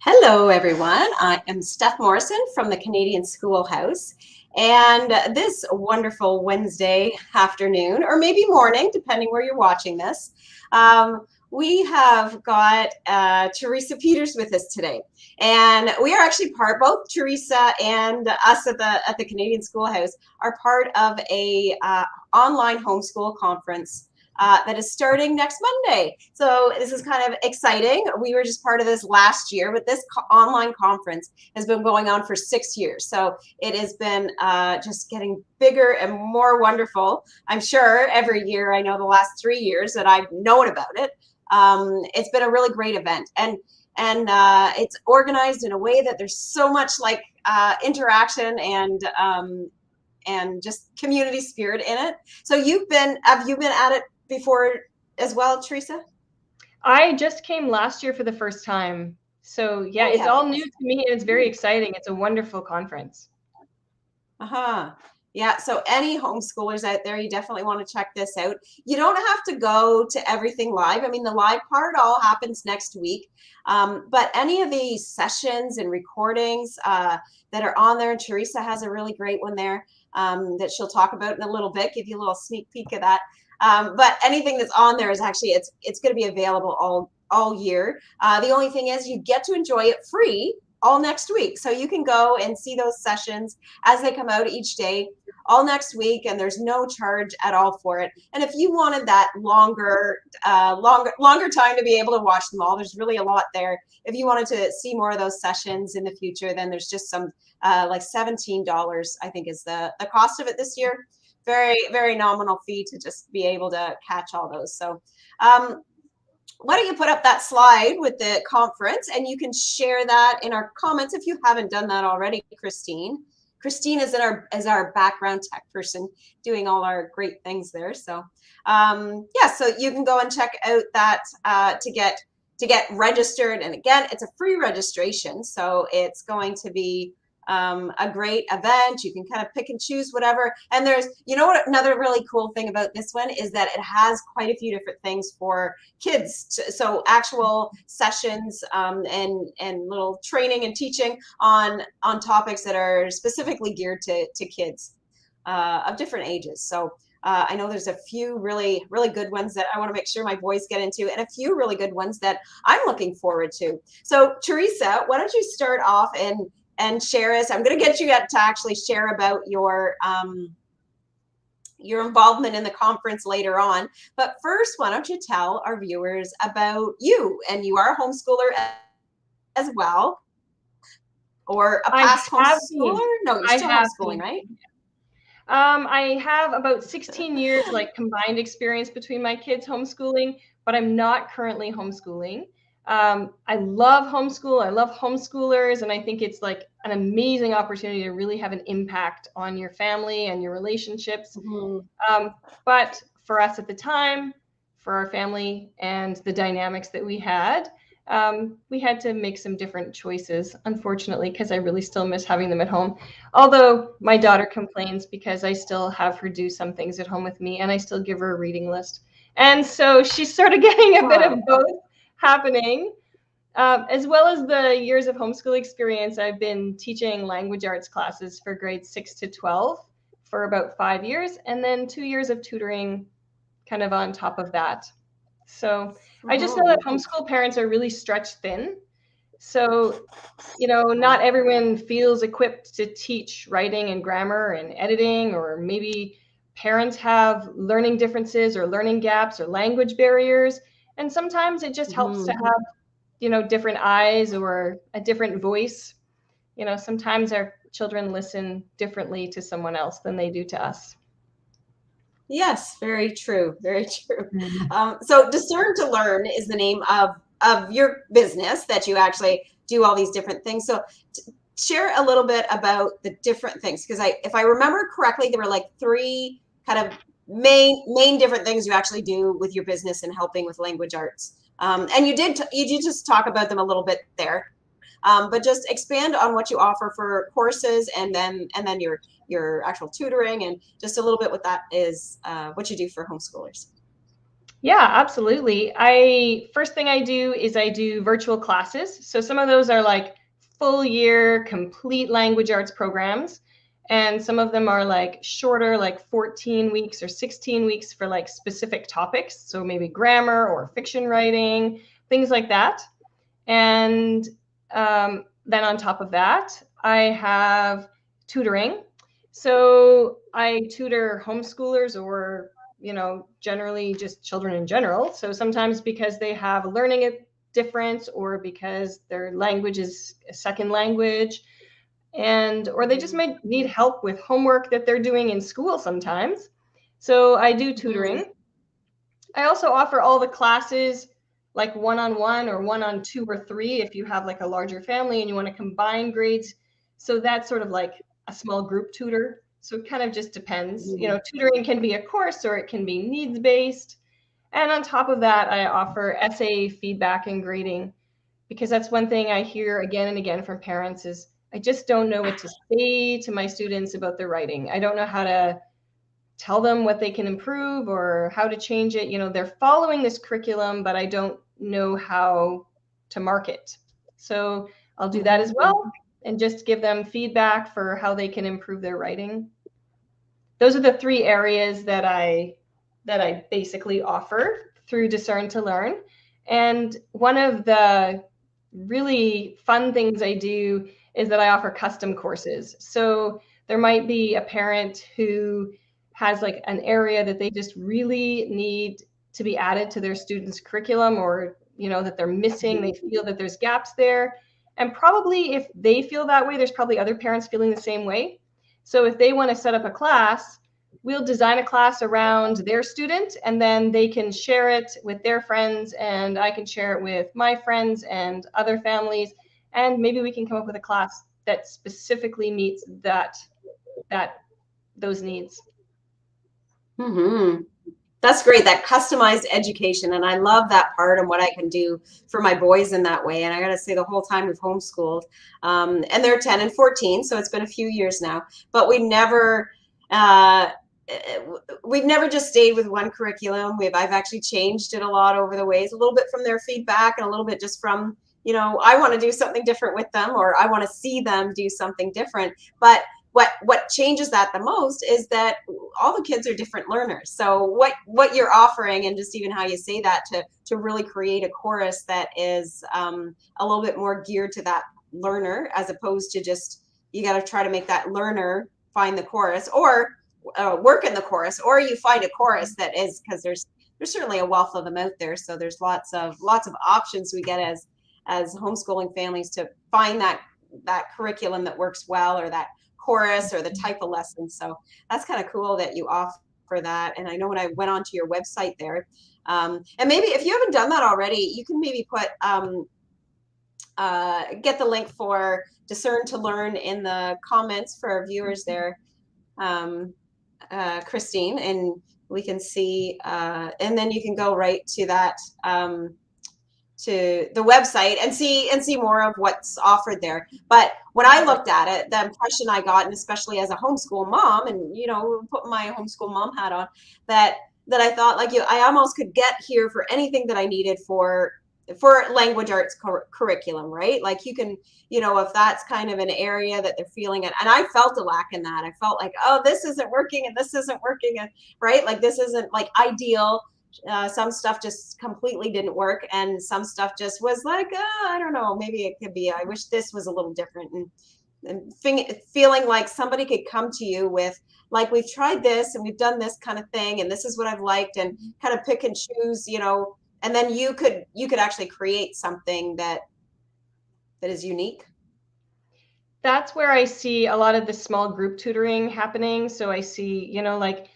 Hello, everyone. I am Steph Morrison from the Canadian Schoolhouse. And this wonderful Wednesday afternoon, or maybe morning, depending where you're watching this, we have got Theresa Peters with us today. And we are actually both Theresa and us at the Canadian Schoolhouse are part of a online homeschool conference that is starting next Monday. So this is kind of exciting. We were just part of this last year, but this online conference has been going on for 6 years. So it has been just getting bigger and more wonderful. I'm sure every year, I know the last 3 years that I've known about it, it's been a really great event. And it's organized in a way that there's so much like interaction and just community spirit in it. So have you been at it before as well, Theresa? I just came last year for the first time. So yeah, it's all new to me and it's very exciting. It's a wonderful conference. Yeah, so any homeschoolers out there, you definitely want to check this out. You don't have to go to everything live. I mean, the live part all happens next week. But any of these sessions and recordings that are on there, and Theresa has a really great one there that she'll talk about in a little bit, give you a little sneak peek of that. But anything that's on there is actually, it's going to be available all year. The only thing is you get to enjoy it free all next week. So you can go and see those sessions as they come out each day all next week, and there's no charge at all for it. And if you wanted that longer time to be able to watch them all, there's really a lot there. If you wanted to see more of those sessions in the future, then there's just some like $17, I think is the cost of it this year. Very, very nominal fee to just be able to catch all those. So why don't you put up that slide with the conference, and you can share that in our comments if you haven't done that already, Christine. Christine is our background tech person doing all our great things there. So yeah, so you can go and check out that to get registered. And again, it's a free registration, so it's going to be a great event. You can kind of pick and choose whatever. And there's, you know what, another really cool thing about this one is that it has quite a few different things for kids. So actual sessions and little training and teaching on topics that are specifically geared to kids of different ages. So I know there's a few really, really good ones that I want to make sure my boys get into, and a few really good ones that I'm looking forward to. So Theresa, why don't you start off and share us. I'm going to get you to actually share about your involvement in the conference later on. But first, why don't you tell our viewers about you? And you are a homeschooler as well, or a past homeschooler? No, you're still homeschooling, right? I have about 16 years like combined experience between my kids homeschooling, but I'm not currently homeschooling. I love homeschool. I love homeschoolers, and I think it's like an amazing opportunity to really have an impact on your family and your relationships. Mm-hmm. But for us at the time, for our family and the dynamics that we had to make some different choices, unfortunately, because I really still miss having them at home. Although my daughter complains because I still have her do some things at home with me, and I still give her a reading list. And so she's sort of getting a bit of both happening. As well as the years of homeschool experience, I've been teaching language arts classes for grades 6 to 12 for about 5 years, and then 2 years of tutoring kind of on top of that. So I just know that homeschool parents are really stretched thin. So, you know, not everyone feels equipped to teach writing and grammar and editing, or maybe parents have learning differences or learning gaps or language barriers. And sometimes it just helps to have, you know, different eyes or a different voice. You know, sometimes our children listen differently to someone else than they do to us. Yes, very true. Very true. Mm-hmm. So Discern to Learn is the name of your business that you actually do all these different things. So share a little bit about the different things, because if I remember correctly, there were like 3 kind of main different things you actually do with your business and helping with language arts. And you did just talk about them a little bit there, but just expand on what you offer for courses, and then your actual tutoring, and just a little bit what that is, what you do for homeschoolers. Yeah, absolutely. First thing I do is I do virtual classes. So some of those are like full year complete language arts programs. And some of them are like shorter, like 14 weeks or 16 weeks for like specific topics. So maybe grammar or fiction writing, things like that. And then on top of that, I have tutoring. So I tutor homeschoolers or, generally just children in general. So sometimes because they have a learning difference or because their language is a second language, and or they just may need help with homework that they're doing in school sometimes. So I do Mhm. tutoring. I also offer all the classes like one-on-one or one-on-two or three if you have like a larger family and you want to combine grades. So that's sort of like a small group tutor. So it kind of just depends. Mhm. Tutoring can be a course or it can be needs based. And on top of that, I offer essay feedback and grading because that's one thing I hear again and again from parents is I just don't know what to say to my students about their writing. I don't know how to tell them what they can improve or how to change it. They're following this curriculum, but I don't know how to market. So I'll do that as Mhm. well and just give them feedback for how they can improve their writing. Those are the three areas that I basically offer through Discern to Learn. And one of the really fun things I do is that I offer custom courses. So there might be a parent who has like an area that they just really need to be added to their students' curriculum, or that they're missing, they feel that there's gaps there. And probably if they feel that way, there's probably other parents feeling the same way. So if they want to set up a class, we'll design a class around their student and then they can share it with their friends and I can share it with my friends and other families, and maybe we can come up with a class that specifically meets that those needs. Mhm. That's great, that customized education. And I love that part and what I can do for my boys in that way. And I got to say, the whole time we've homeschooled, and they're 10 and 14, so it's been a few years now, but uh, we've never just stayed with one curriculum. I've actually changed it a lot over the ways, a little bit from their feedback and a little bit just from, I want to do something different with them or I want to see them do something different. But what changes that the most is that all the kids are different learners. So what you're offering, and just even how you say that, to really create a chorus that is a little bit more geared to that learner, as opposed to just, you got to try to make that learner find the chorus or work in the chorus, or you find a chorus that is, because there's certainly a wealth of them out there. So there's lots of options we get as homeschooling families to find that curriculum that works well, or that chorus, or the type of lesson. So that's kind of cool that you offer that. And I know when I went onto your website there, and maybe if you haven't done that already, you can maybe put get the link for Discern to Learn in the comments for our viewers there, um, Christine, and we can see, and then you can go right to that. To the website and see more of what's offered there. But when I looked at it, the impression I got, and especially as a homeschool mom, and put my homeschool mom hat on, that I thought, like, I almost could get here for anything that I needed for language arts curriculum, right? Like, you can, if that's kind of an area that they're feeling it, and I felt a lack in that. I felt like, oh, this isn't working and this isn't working, and right, like, this isn't like ideal. Some stuff just completely didn't work, and some stuff just was like, I don't know, maybe it could be, I wish this was a little different. And feeling like somebody could come to you with, like, we've tried this and we've done this kind of thing and this is what I've liked, and kind of pick and choose, and then you could actually create something that is unique. That's where I see a lot of the small group tutoring happening. So I see, like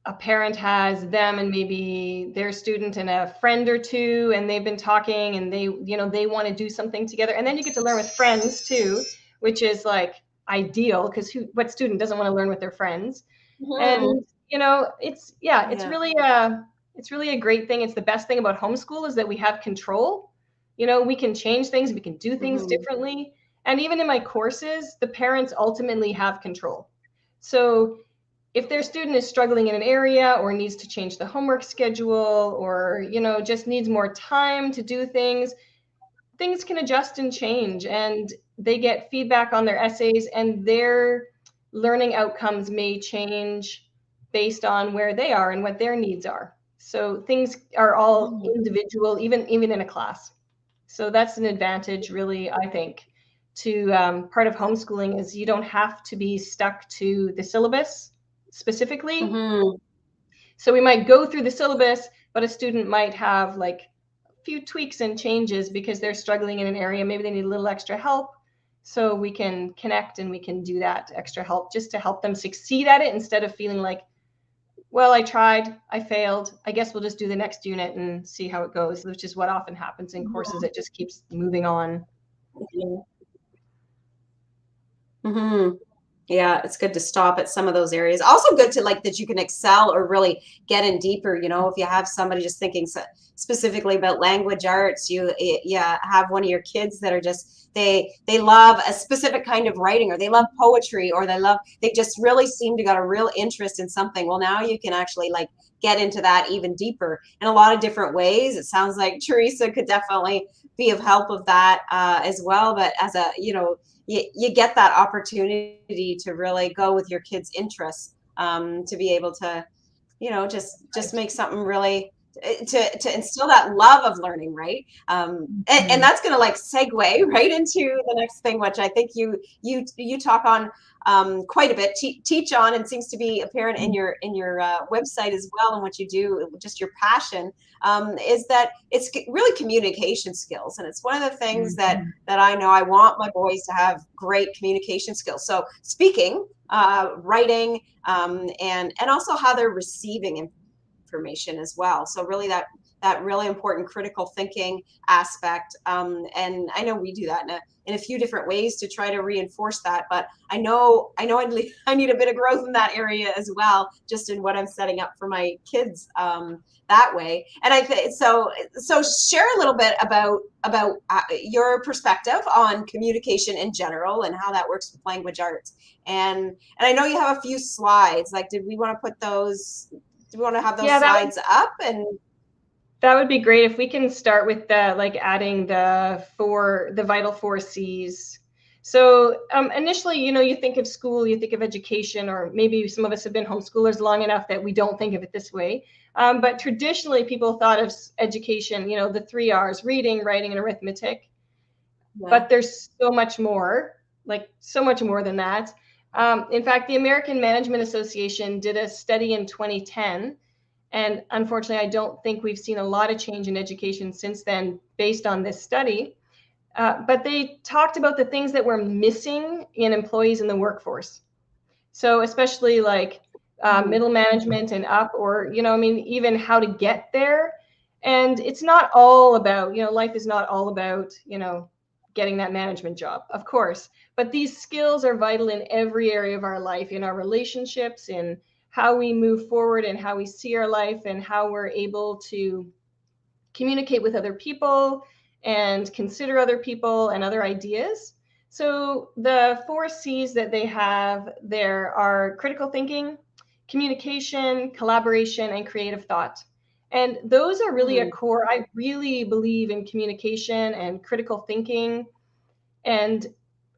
a parent has them and maybe their student and a friend or two, and they've been talking and they want to do something together. And then you get to learn with friends too, which is like ideal because what student doesn't want to learn with their friends? Hmm. And it's Yeah. really a great thing. It's the best thing about homeschool is that we have control. We can change things, we can do things Hmm. differently. And even in my courses, the parents ultimately have control. So if their student is struggling in an area or needs to change the homework schedule or, just needs more time to do things, things can adjust and change, and they get feedback on their essays, and their learning outcomes may change based on where they are and what their needs are. So things are all individual, even in a class. So that's an advantage, really, I think, to part of homeschooling is you don't have to be stuck to the syllabus specifically. Mm-hmm. So we might go through the syllabus, but a student might have like a few tweaks and changes because they're struggling in an area. Maybe they need a little extra help. So we can connect and we can do that extra help just to help them succeed at it, instead of feeling like, well, I tried, I failed, I guess we'll just do the next unit and see how it goes, which is what often happens in courses. It just keeps moving on. Mm-hmm. Yeah, it's good to stop at some of those areas. Also good to like that you can excel or really get in deeper, if you have somebody just thinking specifically about language arts, you have one of your kids that are just they love a specific kind of writing, or they love poetry, or they just really seem to got a real interest in something. Well, now you can actually like get into that even deeper in a lot of different ways. It sounds like Theresa could definitely be of help of that as well. But as a, you get that opportunity to really go with your kids' interests, to be able to, just make something really to instill that love of learning, right? And that's going to like segue right into the next thing, which I think you talk on quite a bit, teach on, and seems to be apparent in your website as well, and what you do, just your passion, is that it's really communication skills, and it's one of the things that I know I want my boys to have great communication skills. So speaking, writing, and also how they're receiving information as well. So really that really important critical thinking aspect. And I know we do that in a few different ways to try to reinforce that. But I know I need a bit of growth in that area as well, just in what I'm setting up for my kids that way. And I think so share a little bit about your perspective on communication in general and how that works with language arts. And I know you have a few slides. Like, did we want to put those? Do we want to have those slides up? And that would be great if we can start with adding the vital 4 C's. So initially, you think of school, you think of education, or maybe some of us have been homeschoolers long enough that we don't think of it this way. But traditionally, people thought of education, the 3 R's: reading, writing, and arithmetic. Yeah. But there's so much more, so much more than that. In fact, the American Management Association did a study in 2010. And unfortunately, I don't think we've seen a lot of change in education since then based on this study. But they talked about the things that were missing in employees in the workforce. So especially middle management and up, or, even how to get there. And it's not all about, life is not all about, getting that management job, of course. But these skills are vital in every area of our life, in our relationships, in how we move forward and how we see our life, and how we're able to communicate with other people and consider other people and other ideas. So the 4 C's that they have there are critical thinking, communication, collaboration, and creative thought. And those are really a core. I really believe in communication and critical thinking, and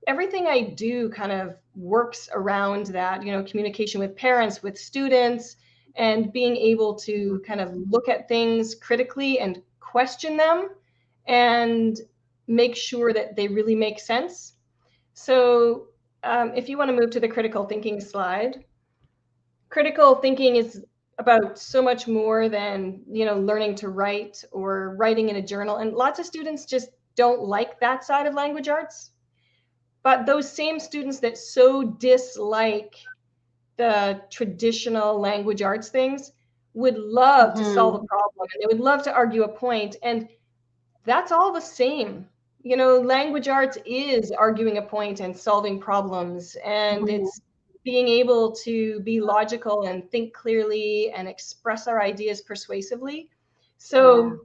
everything I do kind of works around that, communication with parents, with students, and being able to kind of look at things critically and question them and make sure that they really make sense. So if you want to move to the critical thinking slide, critical thinking is about so much more than, learning to write or writing in a journal. And lots of students just don't like that side of language arts. But those same students that so dislike the traditional language arts things would love to solve a problem, and they would love to argue a point. And that's all the same. Language arts is arguing a point and solving problems. And it's being able to be logical and think clearly and express our ideas persuasively. So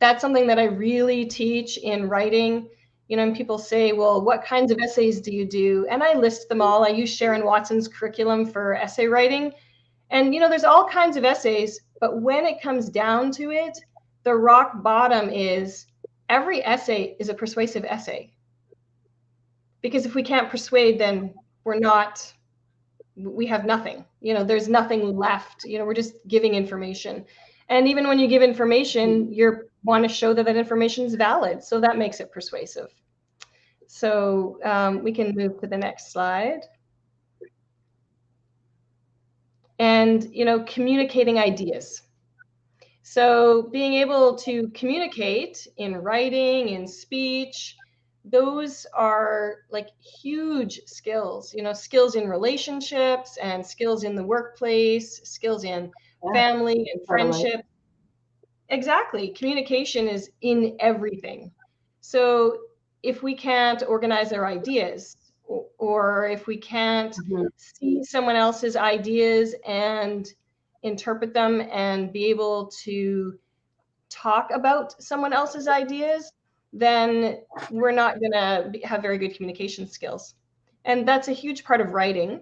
that's something that I really teach in writing, And people say, well, what kinds of essays do you do? And I list them all. I use Sharon Watson's curriculum for essay writing. And, there's all kinds of essays, but when it comes down to it, the rock bottom is every essay is a persuasive essay. Because if we can't persuade, then we have nothing. There's nothing left. We're just giving information. And even when you give information, you want to show that information is valid. So that makes it persuasive. So we can move to the next slide. And, communicating ideas. So being able to communicate in writing, in speech, those are like huge skills, skills in relationships and skills in the workplace, skills in family and friendship. Exactly. Communication is in everything. So if we can't organize our ideas, or if we can't see someone else's ideas and interpret them and be able to talk about someone else's ideas, then we're not going to have very good communication skills. And that's a huge part of writing.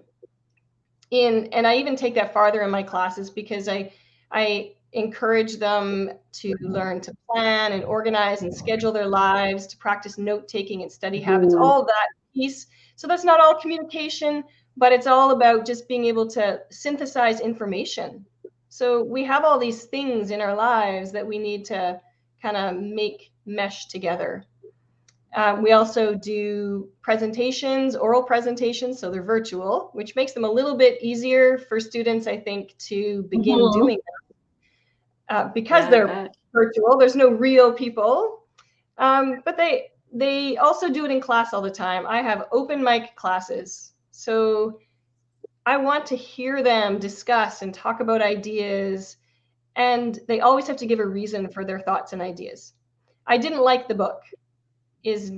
And I even take that farther in my classes, because I encourage them to learn to plan and organize and schedule their lives, to practice note-taking and study habits, all of that piece. So that's not all communication, but it's all about just being able to synthesize information. So we have all these things in our lives that we need to kind of make mesh together. We also do presentations, oral presentations, so they're virtual, which makes them a little bit easier for students, I think, to begin doing them. Because they're virtual, there's no real people, but they also do it in class all the time. I have open mic classes, so I want to hear them discuss and talk about ideas, and they always have to give a reason for their thoughts and ideas. I didn't like the book is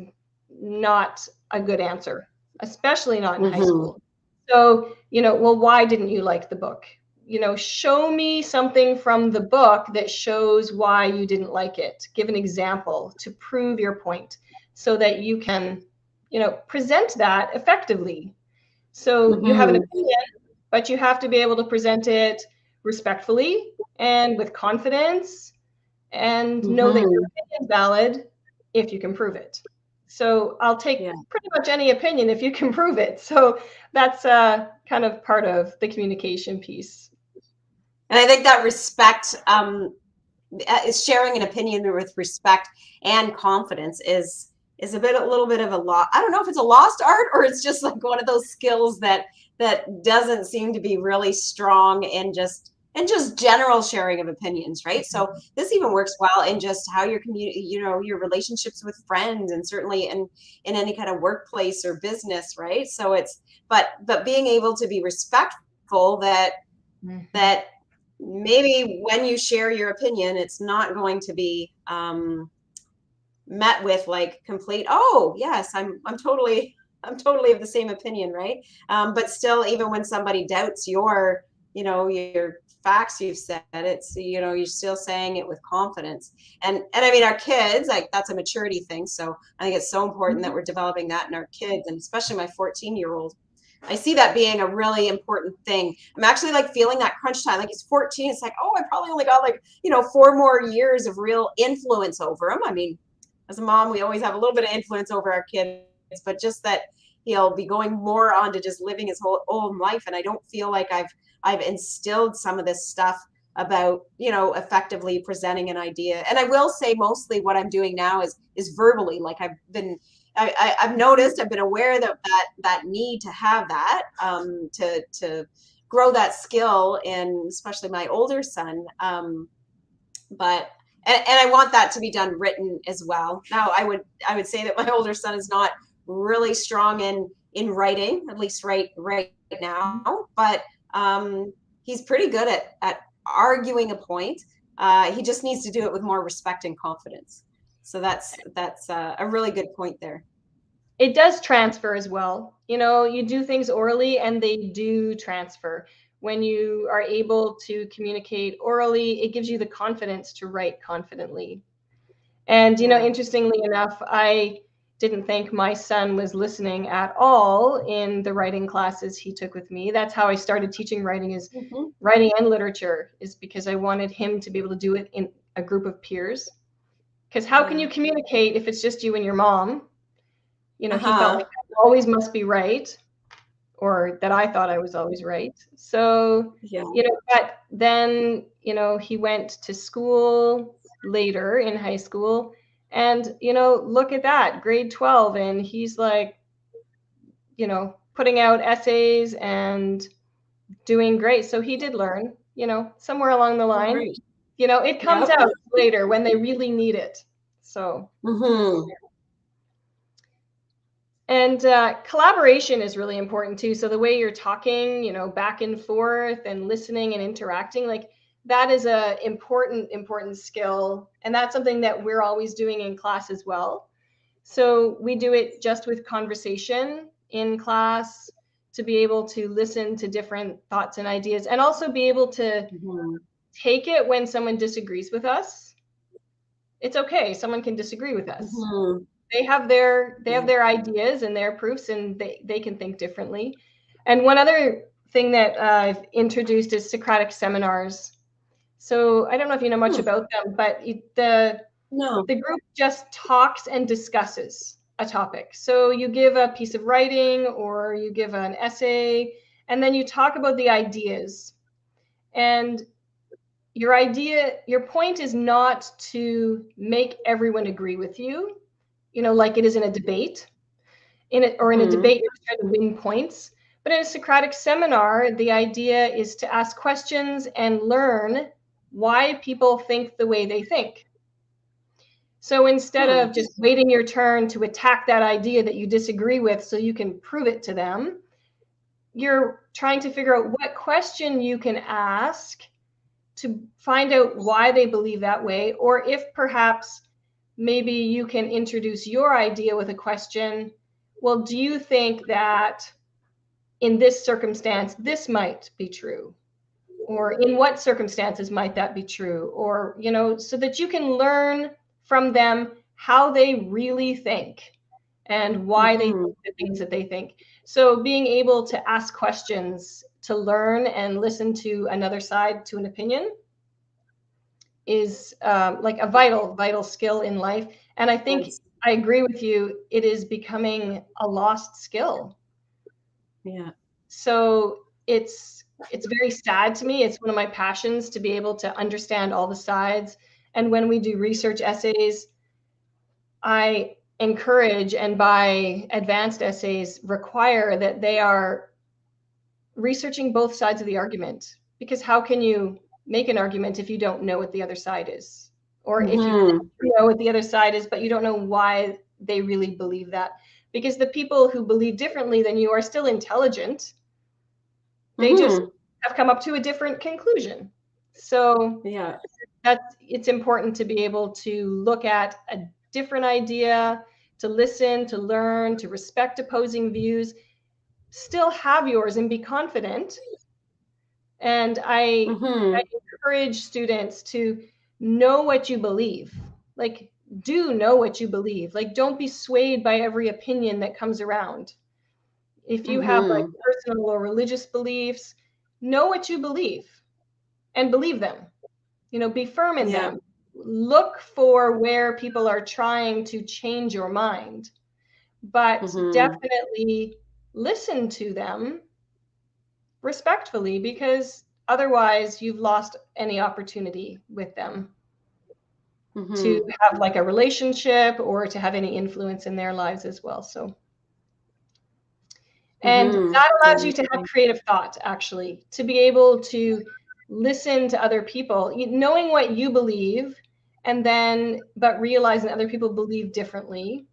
not a good answer, especially not in high school. So, well, why didn't you like the book? Show me something from the book that shows why you didn't like it. Give an example to prove your point so that you can, present that effectively. So you have an opinion, but you have to be able to present it respectfully and with confidence, and know that your opinion is valid if you can prove it. So I'll take pretty much any opinion if you can prove it. So that's kind of part of the communication piece. And I think that respect is sharing an opinion with respect and confidence is a little bit of a lost. I don't know if it's a lost art or it's just like one of those skills that doesn't seem to be really strong in just general sharing of opinions, right? So this even works well in just how your your relationships with friends, and certainly in any kind of workplace or business, right? So it's but being able to be respectful that maybe when you share your opinion, it's not going to be met with like complete, oh yes, I'm totally of the same opinion, right? But still, even when somebody doubts your facts you've said, it's you're still saying it with confidence. And I mean, our kids, like, that's a maturity thing. So I think it's so important that we're developing that in our kids, and especially my 14-year-old. I see that being a really important thing. I'm actually like feeling that crunch time. Like, he's 14. It's like, oh, I probably only got like 4 more years of real influence over him. I mean, as a mom, we always have a little bit of influence over our kids, but just that he'll be going more on to just living his whole own life. And I don't feel like I've instilled some of this stuff about, effectively presenting an idea. And I will say mostly what I'm doing now is verbally. Like, I've noticed, I've been aware that need to have that, to grow that skill in especially my older son. But I want that to be done written as well. Now, I would say that my older son is not really strong in writing, at least right now, but he's pretty good at arguing a point. He just needs to do it with more respect and confidence. So that's a really good point there. It does transfer as well. You do things orally and they do transfer. When you are able to communicate orally, it gives you the confidence to write confidently. And, interestingly enough, I didn't think my son was listening at all in the writing classes he took with me. That's how I started teaching writing, is writing and literature, is because I wanted him to be able to do it in a group of peers. Because how can you communicate if it's just you and your mom? He felt like I always must be right, or that I thought I was always right. So, but then, he went to school later in high school, and, look at that, grade 12, and he's like, putting out essays and doing great. So he did learn, somewhere along the line, it comes out later when they really need it. So, and collaboration is really important too. So the way you're talking, back and forth and listening and interacting, like that is a important skill. And that's something that we're always doing in class as well. So we do it just with conversation in class, to be able to listen to different thoughts and ideas, and also be able to take it when someone disagrees with us. It's okay. Someone can disagree with us. They have their ideas and their proofs, and they can think differently. And one other thing that I've introduced is Socratic Seminars. So I don't know if you know much about them, but the group just talks and discusses a topic. So you give a piece of writing or you give an essay, and then you talk about the ideas. And your point is not to make everyone agree with you, like it is in a debate. In a debate, you're trying to win points. But in a Socratic seminar, the idea is to ask questions and learn why people think the way they think. So instead of just waiting your turn to attack that idea that you disagree with so you can prove it to them, you're trying to figure out what question you can ask to find out why they believe that way, or if perhaps maybe you can introduce your idea with a question. Well, do you think that in this circumstance, this might be true? Or in what circumstances might that be true? Or, so that you can learn from them how they really think and why they think the things that they think. So being able to ask questions to learn and listen to another side, to an opinion, is like a vital skill in life. And I think I agree with you. It is becoming a lost skill. Yeah. So it's very sad to me. It's one of my passions to be able to understand all the sides. And when we do research essays, I encourage, and by advanced essays require, that they are researching both sides of the argument. Because how can you make an argument if you don't know what the other side is? Or if you know what the other side is, but you don't know why they really believe that. Because the people who believe differently than you are still intelligent. They just have come up to a different conclusion. So it's important to be able to look at a different idea, to listen, to learn, to respect opposing views, still have yours and be confident. And I encourage students to know what you believe. Like, do know what you believe. Like, don't be swayed by every opinion that comes around. If you have like personal or religious beliefs, know what you believe and believe them. Be firm in them. Look for where people are trying to change your mind, but definitely listen to them respectfully, because otherwise you've lost any opportunity with them to have like a relationship or to have any influence in their lives as well. So, and that allows you to have creative thought, actually, to be able to listen to other people, knowing what you believe, and then, but realizing that other people believe differently.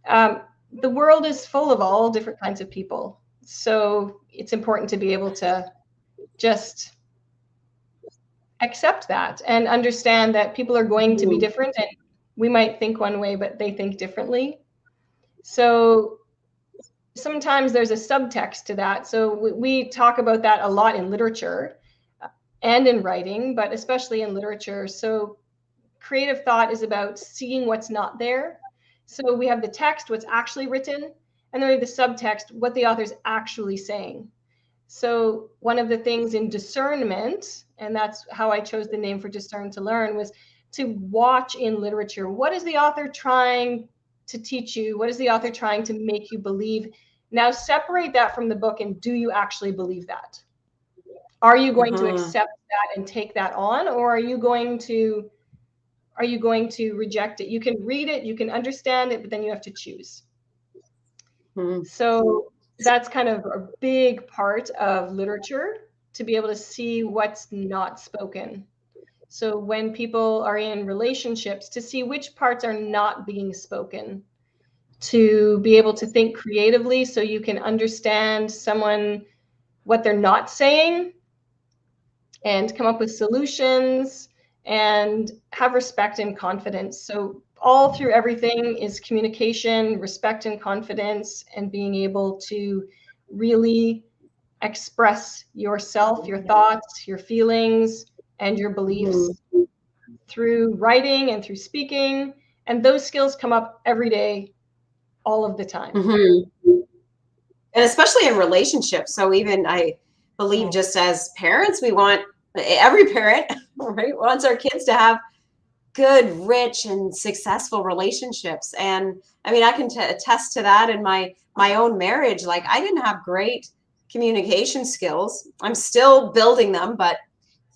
The world is full of all different kinds of people. So it's important to be able to just accept that and understand that people are going to be different, and we might think one way, but they think differently. So sometimes there's a subtext to that. So we talk about that a lot in literature and in writing, but especially in literature. So creative thought is about seeing what's not there, So we have the text, what's actually written, and then we have the subtext, what the author's actually saying. So one of the things in discernment, and that's how I chose the name for Discern to Learn, was to watch in literature. What is the author trying to teach you? What is the author trying to make you believe? Now separate that from the book, and do you actually believe that? Are you going to accept that and take that on, or are you going to reject it? You can read it, you can understand it, but then you have to choose. So that's kind of a big part of literature, to be able to see what's not spoken. So when people are in relationships, to see which parts are not being spoken, to be able to think creatively so you can understand someone, what they're not saying, and come up with solutions and have respect and confidence. So all through everything is communication, respect and confidence, and being able to really express yourself, your thoughts, your feelings, and your beliefs through writing and through speaking. And those skills come up every day, all of the time. And especially in relationships. So even I believe just as parents, we want, every parent, right, wants our kids to have good, rich, and successful relationships. And I mean, I can attest to that in my own marriage. Like, I didn't have great communication skills. I'm still building them, but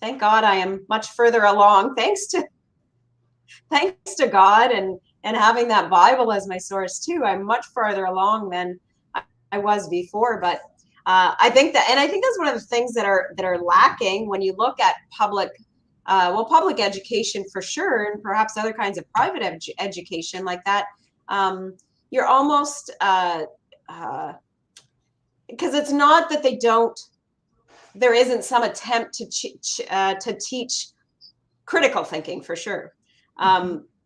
thank God I am much further along, thanks to God and having that Bible as my source too. I'm much farther along than I was before. But I think that, and I think that's one of the things that are lacking when you look at public education for sure, and perhaps other kinds of private education like that. You're almost because it's not that they don't. There isn't some attempt to teach critical thinking for sure.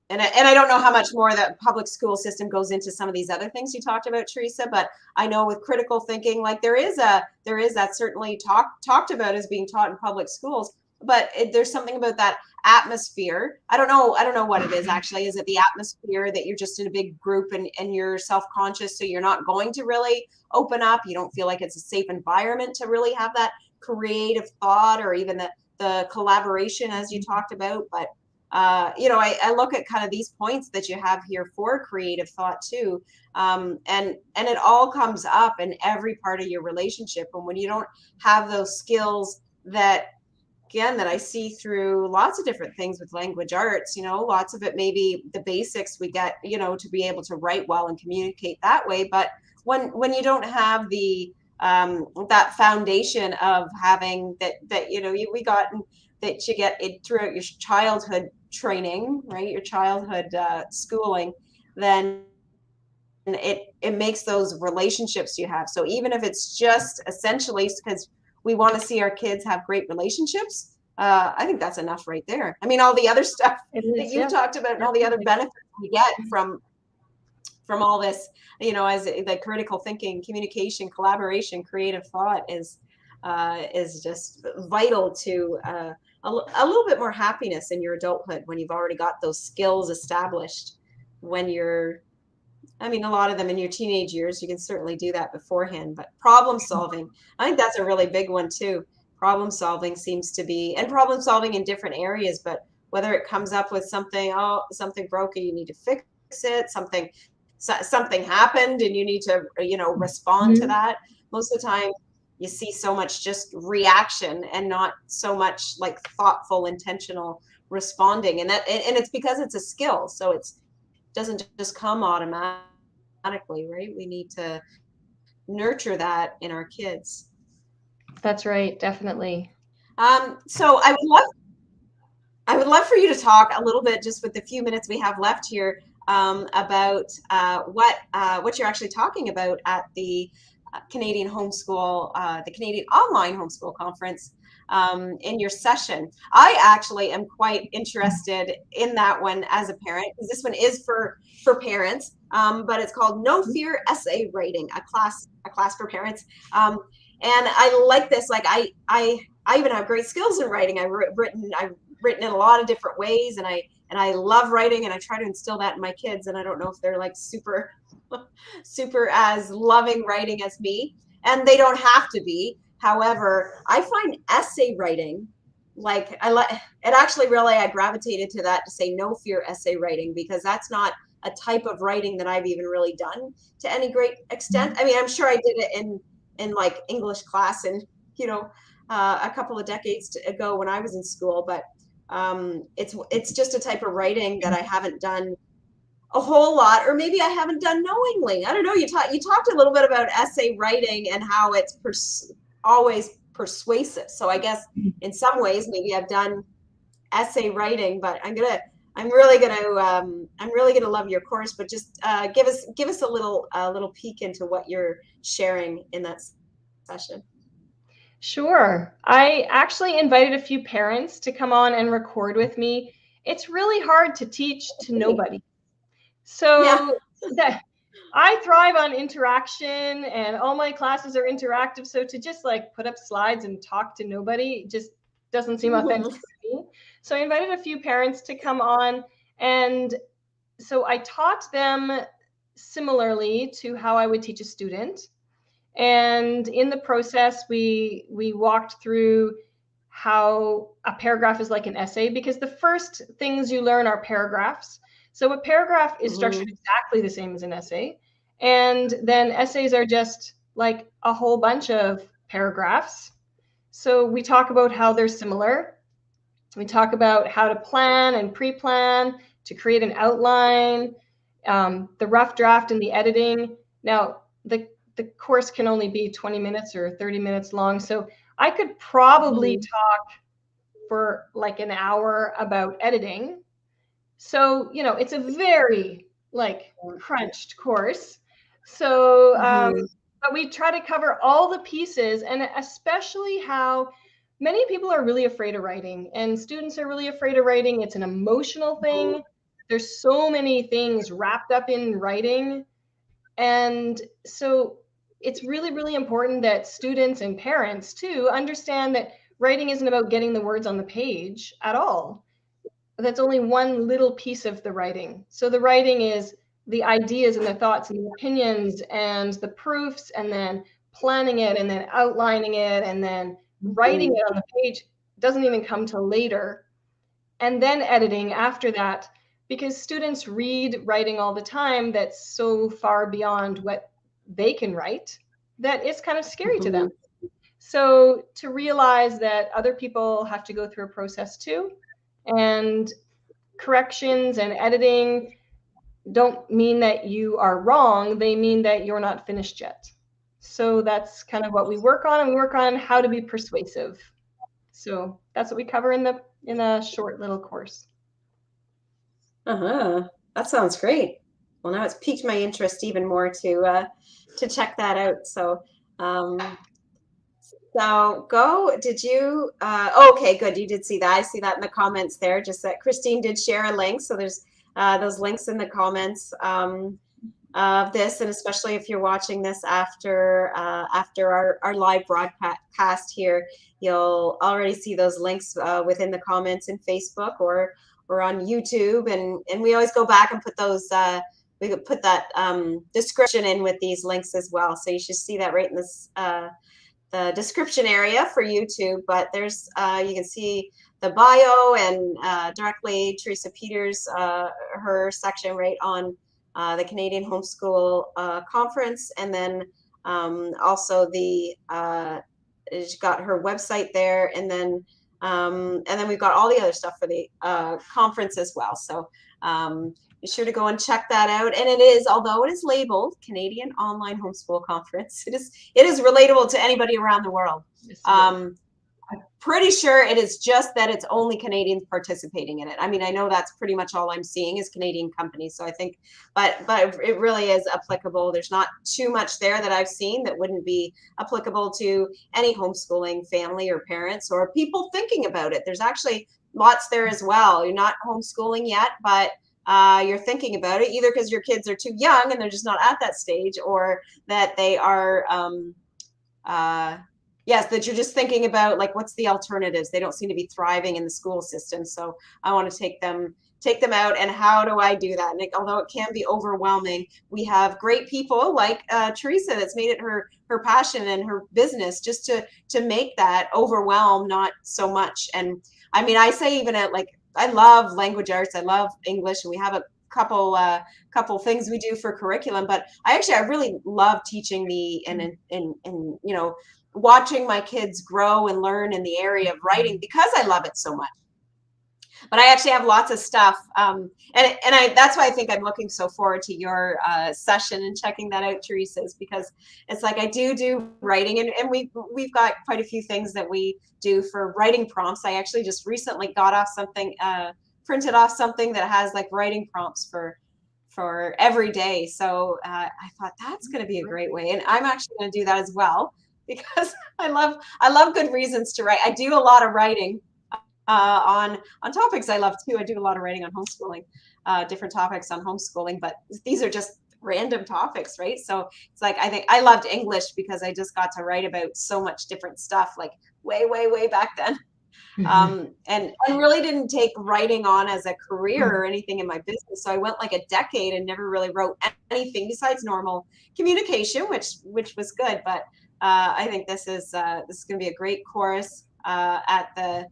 And I don't know how much more the public school system goes into some of these other things you talked about, Theresa, but I know with critical thinking, like there is that certainly talked about as being taught in public schools, but there's something about that atmosphere. I don't know what it is actually. Is it the atmosphere that you're just in a big group and you're self-conscious, so you're not going to really open up? You don't feel like it's a safe environment to really have that creative thought or even the collaboration as you talked about. But I look at kind of these points that you have here for creative thought too. And it all comes up in every part of your relationship. And when you don't have those skills that I see through lots of different things with language arts, lots of it maybe the basics we get, to be able to write well and communicate that way. But when you don't have the that foundation of having that we got that you get it throughout your childhood training, right? Your childhood schooling, then it makes those relationships you have. So even if it's just essentially because we want to see our kids have great relationships, I think that's enough right there. I mean, all the other stuff that you talked about and all the other benefits we get from all this, as the critical thinking, communication, collaboration, creative thought is just vital to a little bit more happiness in your adulthood when you've already got those skills established. When you're, I mean, a lot of them in your teenage years, you can certainly do that beforehand, but problem solving, I think that's a really big one too. Problem solving seems to be, and problem solving in different areas, but whether it comes up with something broken, you need to fix it, something happened and you need to, respond to that. Most of the time, you see so much just reaction and not so much like thoughtful, intentional responding. And it's because it's a skill. So it doesn't just come automatically, right? We need to nurture that in our kids. That's right, definitely. So I would love for you to talk a little bit, just with the few minutes we have left here, about what you're actually talking about at the Canadian homeschool, the Canadian online homeschool conference, in your session. I actually am quite interested in that one as a parent, because this one is for parents, but it's called No Fear Essay Writing, a class for parents. And I like this. Like I even have great skills in writing. I've written in a lot of different ways, and I and I love writing, and I try to instill that in my kids. And I don't know if they're like super, super as loving writing as me, and they don't have to be. However, I find essay writing, like I like it, actually really I gravitated to that, to say no fear essay writing, because that's not a type of writing that I've even really done to any great extent. I mean, I'm sure I did it in like English class, and you know, a couple of decades ago when I was in school, but it's just a type of writing that I haven't done a whole lot, or maybe I haven't done knowingly. I don't know. You talked a little bit about essay writing and how it's always persuasive. So I guess in some ways maybe I've done essay writing, but I'm really gonna love your course. But just give us a little peek into what you're sharing in that session. Sure. I actually invited a few parents to come on and record with me. It's really hard to teach to nobody. Yeah. So that I thrive on interaction, and all my classes are interactive. So to just like put up slides and talk to nobody just doesn't seem authentic to me. So I invited a few parents to come on, and so I taught them similarly to how I would teach a student. And in the process, we walked through how a paragraph is like an essay, because the first things you learn are paragraphs. So a paragraph is structured exactly the same as an essay. And then essays are just like a whole bunch of paragraphs. So we talk about how they're similar. We talk about how to plan and pre-plan, to create an outline, the rough draft and the editing. Now, the course can only be 20 minutes or 30 minutes long. So I could probably talk for like an hour about editing. So, you know, it's a very like crunched course. So, but we try to cover all the pieces, and especially how many people are really afraid of writing, and students are really afraid of writing. It's an emotional thing. There's so many things wrapped up in writing. And so it's really, really important that students and parents too understand that writing isn't about getting the words on the page at all. That's only one little piece of the writing. So the writing is the ideas and the thoughts and the opinions and the proofs, and then planning it, and then outlining it, and then writing it on the page doesn't even come till later. And then editing after that, because students read writing all the time that's so far beyond what they can write that it's kind of scary to them. So to realize that other people have to go through a process too, and corrections and editing don't mean that you are wrong, they mean that you're not finished yet. So that's kind of what we work on, and we work on how to be persuasive. So that's what we cover in a short little course. That sounds great. Well, now it's piqued my interest even more to check that out. So did you okay, good, you did see that. I see that in the comments there, just that Christine did share a link. So there's those links in the comments of this, and especially if you're watching this after our live broadcast here, you'll already see those links within the comments in Facebook or on YouTube, and we always go back and put those we could put that description in with these links as well. So you should see that right in this the description area for YouTube. But there's you can see the bio and directly Theresa Peters, her section right on the Canadian Homeschool Conference, and then also she's got her website there, and then we've got all the other stuff for the conference as well. So be sure to go and check that out. And it is, although it is labeled Canadian Online Homeschool Conference, it is relatable to anybody around the world. I'm pretty sure it is just that it's only Canadians participating in it. I mean, I know that's pretty much all I'm seeing is Canadian companies. So I think, but it really is applicable. There's not too much there that I've seen that wouldn't be applicable to any homeschooling family or parents or people thinking about it. There's actually lots there as well. You're not homeschooling yet, but you're thinking about it, either because your kids are too young and they're just not at that stage, or that they are yes, that you're just thinking about like what's the alternatives. They don't seem to be thriving in the school system, so I want to take them take them out, and how do I do that? And although it can be overwhelming, we have great people like Theresa that's made it her passion and her business just to make that overwhelm not so much. And I mean, I say even at like, I love language arts, I love English, and we have a couple things we do for curriculum, but I really love teaching and watching my kids grow and learn in the area of writing because I love it so much. But I actually have lots of stuff, and that's why I think I'm looking so forward to your session and checking that out, Theresa's, because it's like I do writing, and we've got quite a few things that we do for writing prompts. I actually just recently got off something, printed off something that has like writing prompts for every day. So I thought that's going to be a great way, and I'm actually going to do that as well because I love good reasons to write. I do a lot of writing on topics I love too. I do a lot of writing on homeschooling, different topics on homeschooling, but these are just random topics, right? So it's like I think I loved English because I just got to write about so much different stuff, like way back then. And really didn't take writing on as a career or anything in my business. So I went like a decade and never really wrote anything besides normal communication, which was good. But I think this is going to be a great course at the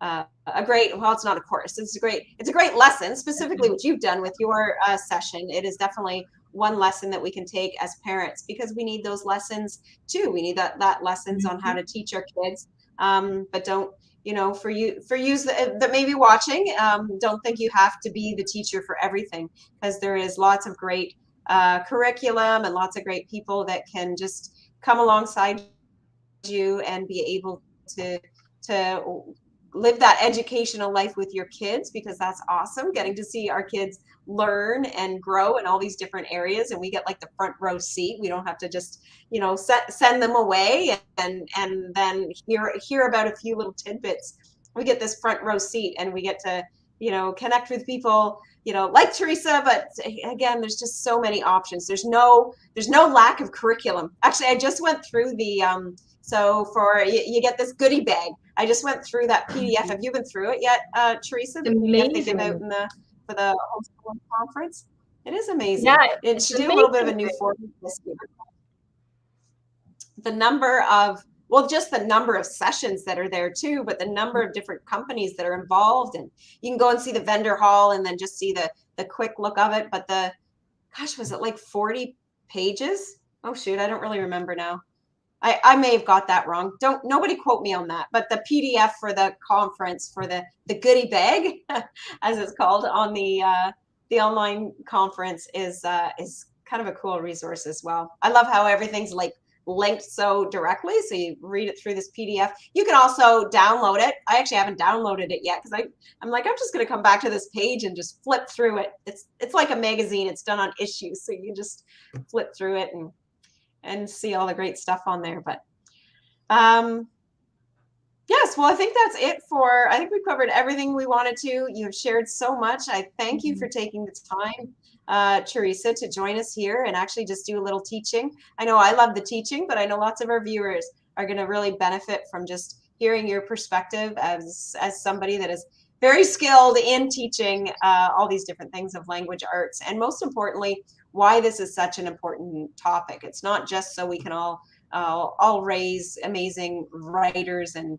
it's not a course. It's a great lesson, specifically what you've done with your session. It is definitely one lesson that we can take as parents because we need those lessons too. We need that lessons on how to teach our kids. But don't, for you that may be watching, don't think you have to be the teacher for everything, because there is lots of great curriculum and lots of great people that can just come alongside you and be able to live that educational life with your kids, because that's awesome, getting to see our kids learn and grow in all these different areas, and we get like the front row seat. We don't have to just send them away and then hear about a few little tidbits. We get this front row seat, and we get to connect with people like Theresa. But again, there's just so many options. There's no lack of curriculum. Actually, I just went through the so for you get this goodie bag. I just went through that PDF. Have you been through it yet, Theresa? The PDF they give out for the homeschooling conference. It is amazing. Yeah, and she did a little bit of a new format this year. Just the number of sessions that are there too, but the number of different companies that are involved, and you can go and see the vendor hall and then just see the quick look of it. But was it like 40 pages? Oh shoot, I don't really remember now. I may have got that wrong. Nobody quote me on that. But the PDF for the conference, for the goodie bag, as it's called on the online conference, is kind of a cool resource as well. I love how everything's like linked so directly, so you read it through this PDF. You can also download it. I actually haven't downloaded it yet because I'm like, I'm just going to come back to this page and just flip through it. It's like a magazine. It's done on issues, so you can just flip through it and see all the great stuff on there. But yes, well, I think that's it I think we covered everything we wanted to. You've shared so much. I thank you for taking the time, Theresa, to join us here and actually just do a little teaching. I know I love the teaching, but I know lots of our viewers are going to really benefit from just hearing your perspective as somebody that is very skilled in teaching all these different things of language arts, and most importantly, why this is such an important topic. It's not just so we can all raise amazing writers, and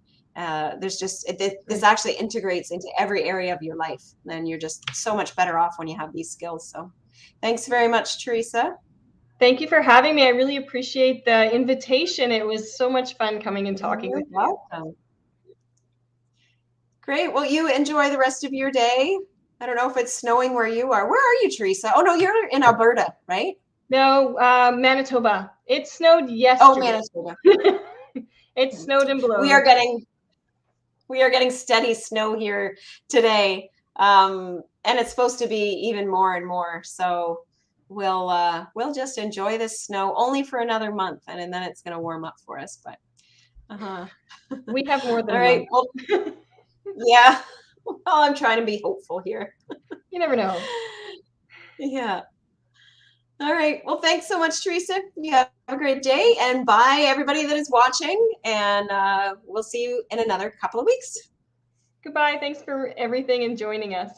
this actually integrates into every area of your life, and you're just so much better off when you have these skills. So thanks very much, Theresa. Thank you for having me. I really appreciate the invitation. It was so much fun coming and talking with you. Welcome. Great. Well, you enjoy the rest of your day. I don't know if it's snowing where you are. Where are you, Theresa? Oh, no, you're in Alberta, right? No, Manitoba. It snowed yesterday. Oh, Manitoba. It snowed and blew. We are getting steady snow here today, and it's supposed to be even more and more. So we'll just enjoy this snow only for another month, and then it's going to warm up for us. But we have more than all right. Well, yeah. Well, I'm trying to be hopeful here. You never know. Yeah. All right. Well, thanks so much, Theresa. You have a great day, and bye everybody that is watching, and we'll see you in another couple of weeks. Goodbye. Thanks for everything and joining us.